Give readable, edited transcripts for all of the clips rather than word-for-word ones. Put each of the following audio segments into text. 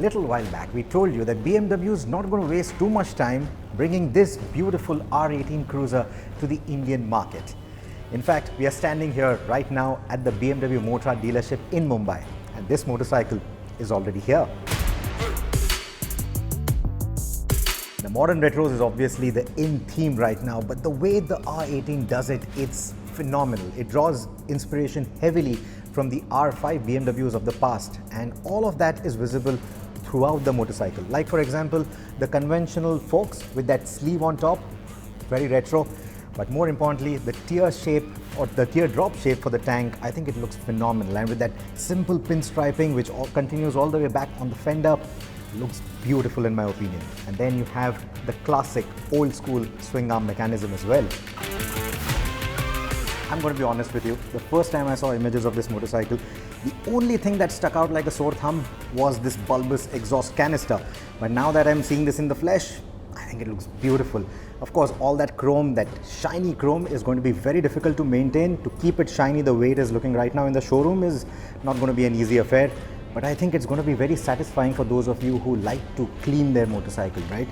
little while back, we told you that BMW is not going to waste too much time bringing this beautiful R18 cruiser to the Indian market. In fact, we are standing here right now at the BMW Motor dealership in Mumbai, and this motorcycle is already here. The modern retros is obviously the in theme right now, but the way the R18 does it, it's phenomenal. It draws inspiration heavily from the R5 BMWs of the past, and all of that is visible throughout the motorcycle. Like for example, the conventional forks with that sleeve on top, very retro, but more importantly, the tear shape or the teardrop shape for the tank, I think it looks phenomenal. And with that simple pinstriping which continues all the way back on the fender, looks beautiful in my opinion. And then you have the classic old school swing arm mechanism as well. I'm going to be honest with you, the first time I saw images of this motorcycle, the only thing that stuck out like a sore thumb was this bulbous exhaust canister. But now that I'm seeing this in the flesh, I think it looks beautiful. Of course, all that chrome, that shiny chrome, is going to be very difficult to maintain. To keep it shiny the way it is looking right now in the showroom is not going to be an easy affair. But I think it's going to be very satisfying for those of you who like to clean their motorcycle, right?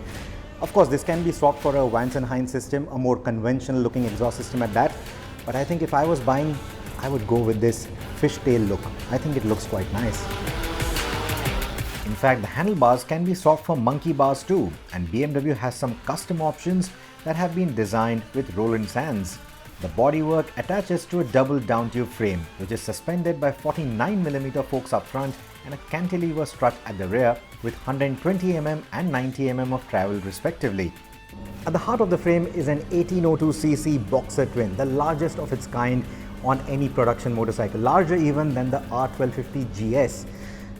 Of course, this can be swapped for a Vance & Hines system, a more conventional looking exhaust system at that. But I think if I was buying, I would go with this fishtail look. I think it looks quite nice. In fact, the handlebars can be swapped for monkey bars too, and BMW has some custom options that have been designed with Roland sands. The bodywork attaches to a double down tube frame, which is suspended by 49mm forks up front and a cantilever strut at the rear with 120mm and 90mm of travel respectively. At the heart of the frame is an 1802cc Boxer Twin, the largest of its kind on any production motorcycle, larger even than the R1250 GS.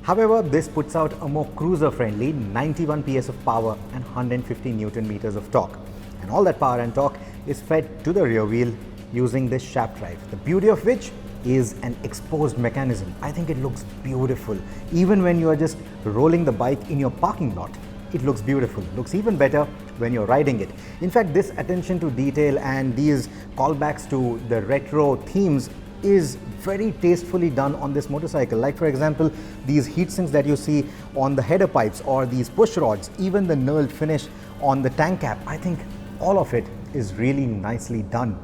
However, this puts out a more cruiser-friendly 91 PS of power and 150 Nm of torque. And all that power and torque is fed to the rear wheel using this shaft drive, the beauty of which is an exposed mechanism. I think it looks beautiful. Even when you are just rolling the bike in your parking lot, it looks beautiful. Looks even better when you're riding it. In fact, this attention to detail and these callbacks to the retro themes is very tastefully done on this motorcycle. Like for example, these heat sinks that you see on the header pipes or these push rods, even the knurled finish on the tank cap, I think all of it is really nicely done.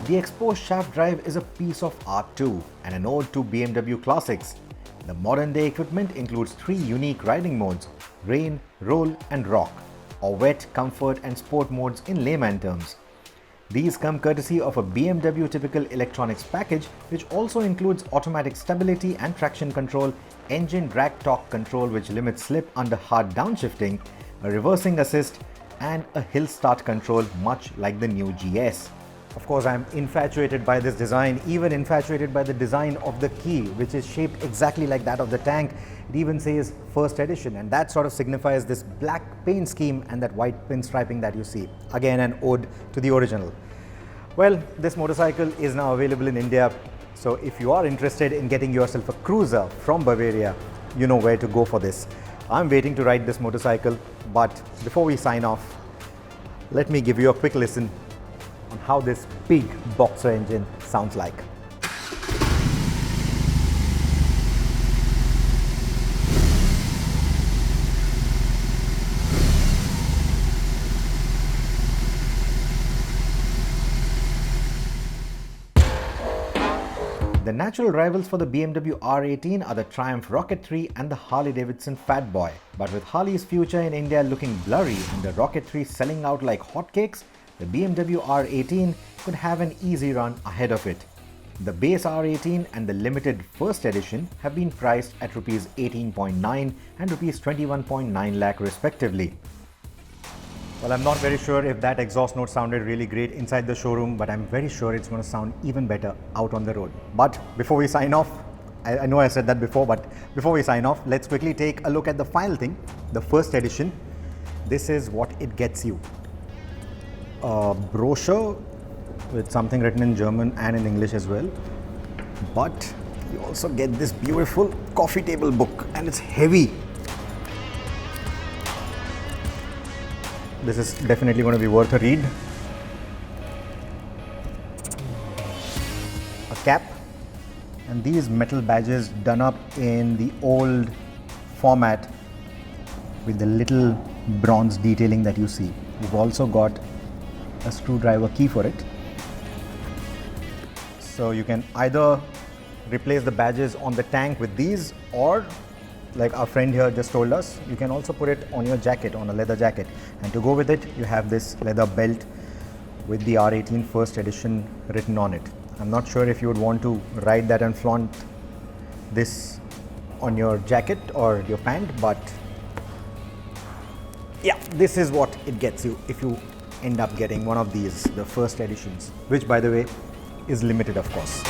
The exposed shaft drive is a piece of art too, and an ode to BMW classics. The modern day equipment includes 3 unique riding modes: rain, roll and rock, or wet, comfort and sport modes in layman terms. These come courtesy of a BMW typical electronics package, which also includes automatic stability and traction control, engine drag torque control which limits slip under hard downshifting, a reversing assist and a hill start control much like the new GS. Of course, I'm infatuated by this design, even infatuated by the design of the key, which is shaped exactly like that of the tank. It even says first edition, and that sort of signifies this black paint scheme and that white pinstriping that you see. Again, an ode to the original. Well, this motorcycle is now available in India, so if you are interested in getting yourself a cruiser from Bavaria, you know where to go for this. I'm waiting to ride this motorcycle, but before we sign off, let me give you a quick listen on how this big Boxer engine sounds like. The natural rivals for the BMW R18 are the Triumph Rocket 3 and the Harley-Davidson Fat Boy. But with Harley's future in India looking blurry and the Rocket 3 selling out like hotcakes, the BMW R18 could have an easy run ahead of it. The base R18 and the limited first edition have been priced at Rs 18.9 and Rs 21.9 lakh respectively. Well, I'm not very sure if that exhaust note sounded really great inside the showroom, but I'm very sure it's going to sound even better out on the road. But before we sign off, I know I said that before, but before we sign off, let's quickly take a look at the final thing, the first edition. This is what it gets you. A brochure with something written in German and in English as well. But you also get this beautiful coffee table book, and it's heavy. This is definitely going to be worth a read. A cap, And these metal badges done up in the old format with the little bronze detailing that you see. We've also got a screwdriver key for it. So you can either replace the badges on the tank with these, or like our friend here just told us, you can also put it on your jacket, on a leather jacket. And to go with it, you have this leather belt with the R18 first edition written on it. I'm not sure if you would want to ride that and flaunt this on your jacket or your pant, but yeah, this is what it gets you if you end up getting one of these, the first editions, which by the way is limited, of course.